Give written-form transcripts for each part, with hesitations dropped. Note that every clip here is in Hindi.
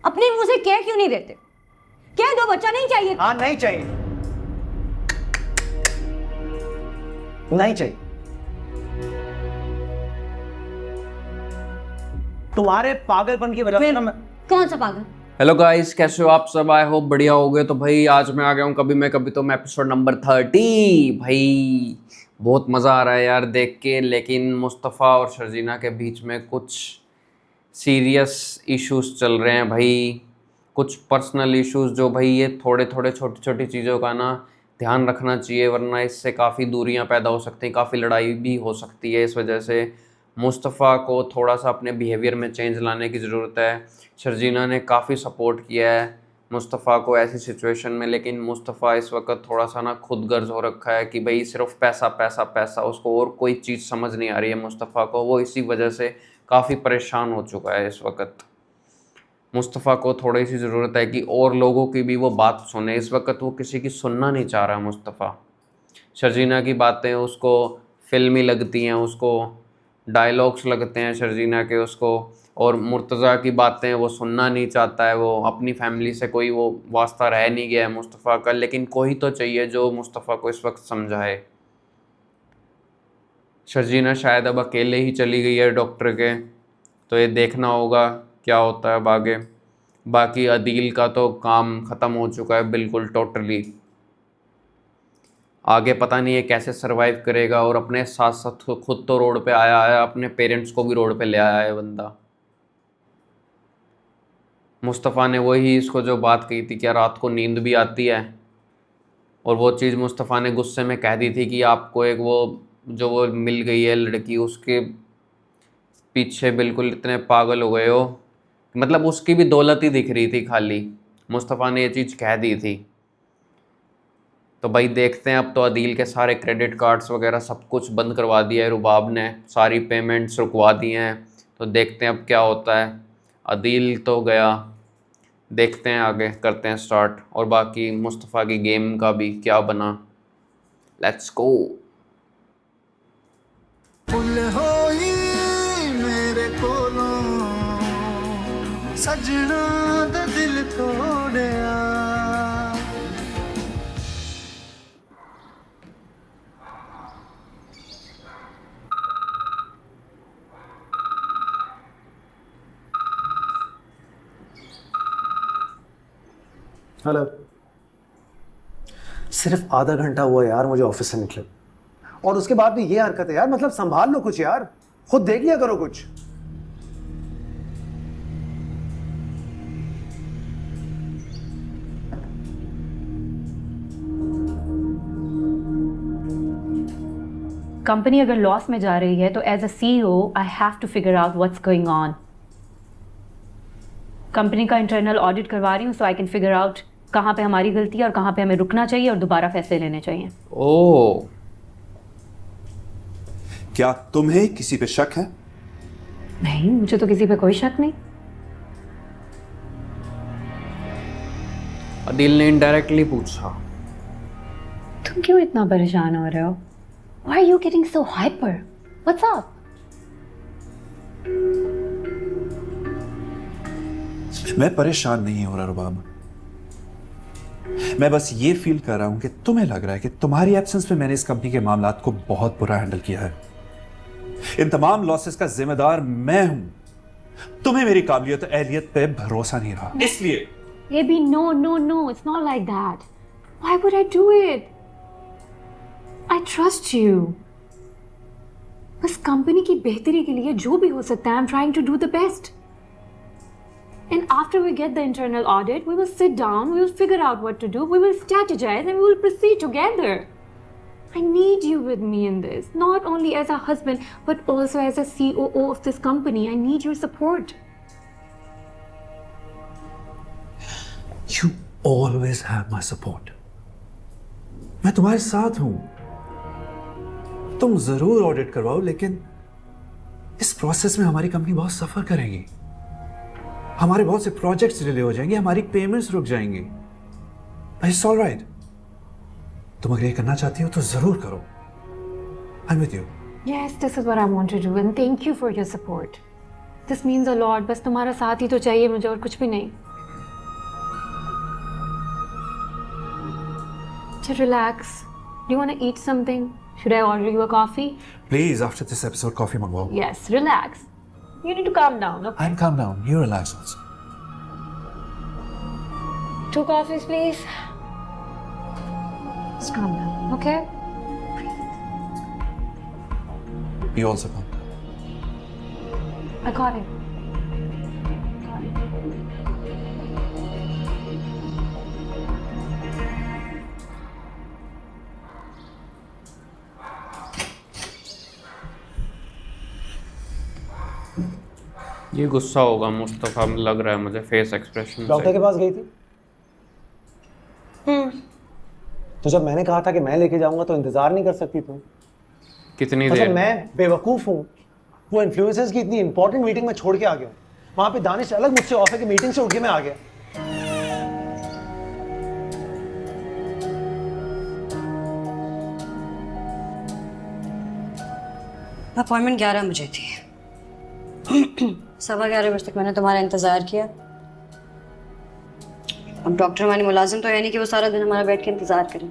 अपने मुंह से कह क्यों नहीं देते? कह दो बच्चा नहीं चाहिए। हाँ नहीं चाहिए, नहीं चाहिए। तुम्हारे पागलपन की वजह से ना मैं। कौन सा पागल? हेलो गाइस, कैसे हो आप सब? आई होप बढ़िया हो गए। तो भाई आज मैं आ गया हूँ कभी तो मैं एपिसोड नंबर 30। भाई बहुत मज़ा आ रहा है यार देख के, लेकिन मुस्तफ़ा और शर्जीना के बीच में कुछ सीरियस इश्यूज चल रहे हैं भाई, कुछ पर्सनल इश्यूज जो भाई ये थोड़े थोड़े छोटी छोटी चीज़ों का ना ध्यान रखना चाहिए, वरना इससे काफ़ी दूरियां पैदा हो सकती हैं, काफ़ी लड़ाई भी हो सकती है। इस वजह से मुस्तफ़ा को थोड़ा सा अपने बिहेवियर में चेंज लाने की ज़रूरत है। शर्जीना ने काफ़ी सपोर्ट किया है मुस्तफ़ा को ऐसी सिचुएशन में, लेकिन मुस्तफ़ा इस वक्त थोड़ा सा ना खुद गर्ज हो रखा है कि भाई सिर्फ पैसा पैसा पैसा, उसको और कोई चीज़ समझ नहीं आ रही है मुस्तफ़ा को। वो इसी वजह से काफ़ी परेशान हो चुका है इस वक्त। मुस्तफ़ा को थोड़ी सी ज़रूरत है कि और लोगों की भी वो बात सुने। इस वक्त वो किसी की सुनना नहीं चाह रहा मुस्तफ़ा। शर्जीना की बातें उसको फिल्मी लगती हैं, उसको डायलॉग्स लगते हैं शर्जीना के उसको, और मुर्तज़ा की बातें वो सुनना नहीं चाहता है। वो अपनी फैमिली से कोई वो वास्ता रह नहीं गया है मुस्तफ़ा का, लेकिन कोई तो चाहिए जो मुस्तफ़ा को इस वक्त समझाए। शर्जीना शायद अब अकेले ही चली गई है डॉक्टर के, तो ये देखना होगा क्या होता है अब आगे। बाकी अदील का तो काम ख़त्म हो चुका है बिल्कुल टोटली। आगे पता नहीं ये कैसे सरवाइव करेगा, और अपने साथ साथ खुद तो रोड पे आया है, अपने पेरेंट्स को भी रोड पे ले आया है बंदा। मुस्तफ़ा ने वही इसको जो बात कही थी क्या रात को नींद भी आती है, और वो चीज़ मुस्तफ़ा ने गुस्से में कह दी थी कि आपको एक वो जो वो मिल गई है लड़की, उसके पीछे बिल्कुल इतने पागल हो गए हो, मतलब उसकी भी दौलत ही दिख रही थी खाली। मुस्तफ़ा ने ये चीज़ कह दी थी। तो भाई देखते हैं, अब तो अदील के सारे क्रेडिट कार्ड्स वगैरह सब कुछ बंद करवा दिया है रुबाब ने, सारी पेमेंट्स रुकवा दी हैं। तो देखते हैं अब क्या होता है। अदील तो गया, देखते हैं आगे करते हैं स्टार्ट, और बाकी मुस्तफ़ा की गेम का भी क्या बना। Let's go. मेरे कोलों सजना दा दिल तोड़िया। हेलो। सिर्फ आधा घंटा हुआ यार मुझे ऑफिस से निकले, और उसके बाद भी ये हरकत है यार। मतलब संभाल लो कुछ यार, खुद देख लिया करो कुछ। कंपनी अगर लॉस में जा रही है तो as a CEO I have to figure out what's going on. Company का इंटरनल ऑडिट करवा रही हूँ, so I can figure out कहाँ पे हमारी गलती है और कहाँ पे हमें रुकना चाहिए और दोबारा फैसले लेने चाहिए। ओह, क्या तुम्हें किसी पे शक है? नहीं, मुझे तो किसी पे कोई शक नहीं। अदील ने इनडायरेक्टली पूछा। तुम क्यों इतना परेशान हो रहे हो? Why are you getting so hyper? What's up? मैं परेशान नहीं हो रहा रुबाब, मैं बस ये फील कर रहा हूं कि तुम्हें लग रहा है कि तुम्हारी एब्सेंस में मैंने इस कंपनी के मामलात को बहुत बुरा हैंडल किया है। इन तमाम लॉसेस का जिम्मेदार मैं हूं। तुम्हें मेरी काबिलियत और अहलियत पे भरोसा नहीं रहा, इसलिए। Baby, no, it's not like that. Why would I do it? I trust you. बस कंपनी की बेहतरी के लिए जो भी हो सकता है, I'm trying to do the best. And after we get the internal audit, we will sit down, we will figure out what to do, we will strategize, and we will proceed together. I need you with me in this, not only as a husband, but also as a COO of this company. I need your support. You always have my support. मैं तुम्हारे साथ हूं। तुम जरूर ऑडिट करवाओ, लेकिन इस प्रोसेस में हमारी कंपनी बहुत सफर करेगी। हमारे बहुत से प्रोजेक्ट्स डिले हो जाएंगे, हमारी पेमेंट्स रुक जाएंगी। It's all right. तुम अगर ये करना चाहती हो तो जरूर करो। I am with you. Yes, this is what I want to do, and thank you for your support. This means a lot. बस तुम्हारा साथ ही तो चाहिए मुझे, और कुछ भी नहीं। To relax. Do you want to eat something? Should I order you a coffee? Please, after this episode, coffee mangwao. Yes, relax. You need to calm down, okay? I'm calm down. You relax also. 2 coffees, please. Just calm down, okay? You also calm down. I got it. ये गुस्सा होगा मुस्तफ़ा, लग रहा है मुझे फेस एक्सप्रेशन डॉक्टर के पास गई थी? तो जब मैंने कहा था कि मैं लेके जाऊंगा तो इंतजार नहीं कर सकती तुम? कितनी मतलब देर? मैं बेवकूफ हूँ? वो इन्फ्लुएंसर्स की इतनी इंपॉर्टेंट मीटिंग में छोड़ के आ गया हूँ। वहां पे दानिश अलग मुझसे ऑफ है कि मीटिंग से उठ के मैं आ गया। अपॉइंटमेंट 11 बजे थी। 11:15 बजे तक मैंने तुम्हारा इंतजार किया। अब डॉक्टर हमारे मुलाजिम तो है नहीं कि वो सारा दिन हमारा बैठ के इंतजार करें,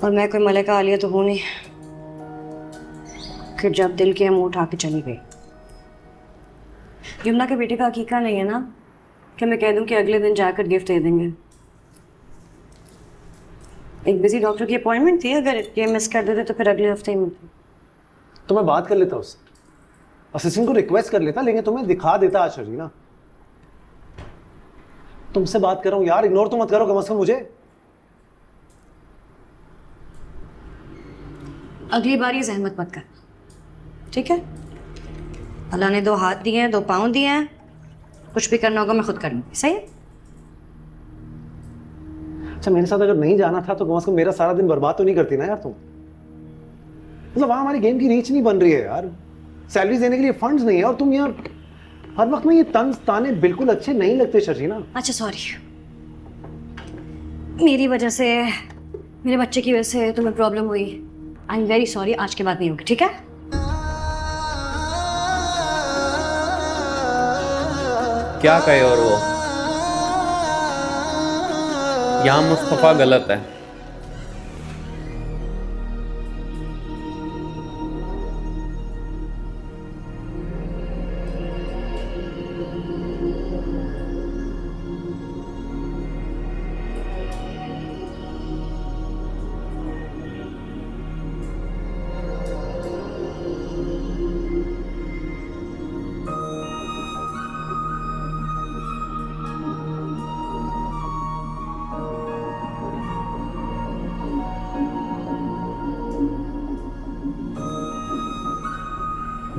और मैं कोई मलिका आलिया तो हूँ नहीं कि जब दिल के मुंह उठा के चली गई। यमुना के बेटे का हकीका नहीं है ना कि मैं कह दूं कि अगले दिन जाकर गिफ्ट दे देंगे। एक बिजी डॉक्टर की अपॉइंटमेंट थी, अगर ये मिस कर देते तो फिर अगले हफ्ते ही मिलती। तो मैं बात कर लेता उससे, असिस्टेंट को रिक्वेस्ट कर लेता, लेकिन तुम्हें दिखा देता आज शर्जीना। तुमसे बात कर रहा हूं यार, इग्नोर तो मत करो कम से कम मुझे। अगली बार ये जहमत मत कर, ठीक है? अल्लाह ने 2 हाथ दिए हैं, 2 पाँव दिए हैं, कुछ भी करना होगा मैं खुद कर लूँगी, सही है? अच्छा, मेरे साथ अगर नहीं जाना था तो कम से कम मेरा सारा दिन बर्बाद तो नहीं करती ना यार तुम। मतलब वहां हमारी गेम की रीच नहीं बन रही है यार, सैलरी देने के लिए फंड्स नहीं है, और तुम यार हर वक्त में ये तंज ताने बिल्कुल अच्छे नहीं लगते शर्जीना। अच्छा सॉरी, मेरी वजह से, मेरे बच्चे की वजह से तुम्हें प्रॉब्लम हुई। आई एम वेरी सॉरी, आज के बाद नहीं होगी, ठीक है? क्या कहे और वो, यहाँ मुस्तफ़ा गलत है।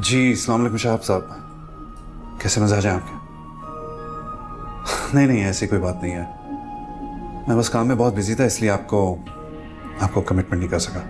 जी अस्सलाम वालेकुम शाहब साहब, कैसे मिजाज हैं आपके? नहीं ऐसी कोई बात नहीं है, मैं बस काम में बहुत बिजी था इसलिए आपको कमिटमेंट नहीं कर सका।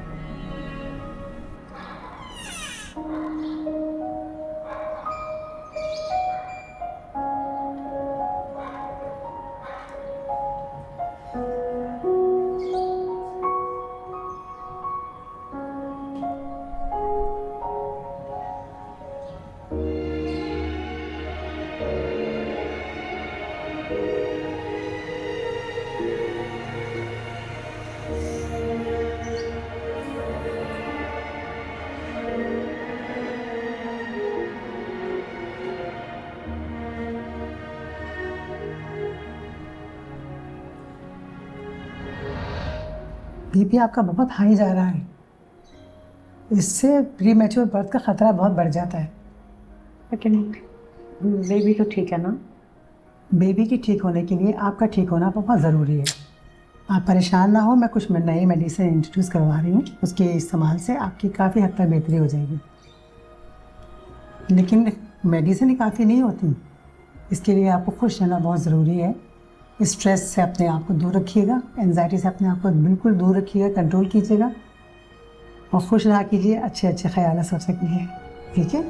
बीपी आपका बहुत हाई जा रहा है, इससे प्री मैच्योर बर्थ का खतरा बहुत बढ़ जाता है। लेकिन बेबी तो ठीक है ना? बेबी की ठीक होने के लिए आपका ठीक होना बहुत ज़रूरी है। आप परेशान ना हो, मैं कुछ नई मेडिसिन इंट्रोड्यूस करवा रही हूँ, उसके इस्तेमाल से आपकी काफ़ी हद तक बेहतरी हो जाएगी। लेकिन मेडिसिन ही काफ़ी नहीं होती, इसके लिए आपको खुश रहना बहुत ज़रूरी है। स्ट्रेस से अपने आप को दूर रखिएगा, एंजाइटी से अपने आप को बिल्कुल दूर रखिएगा, कंट्रोल कीजिएगा और खुश रहा कीजिए, अच्छे अच्छे ख्याल सोचने के लिए, ठीक है?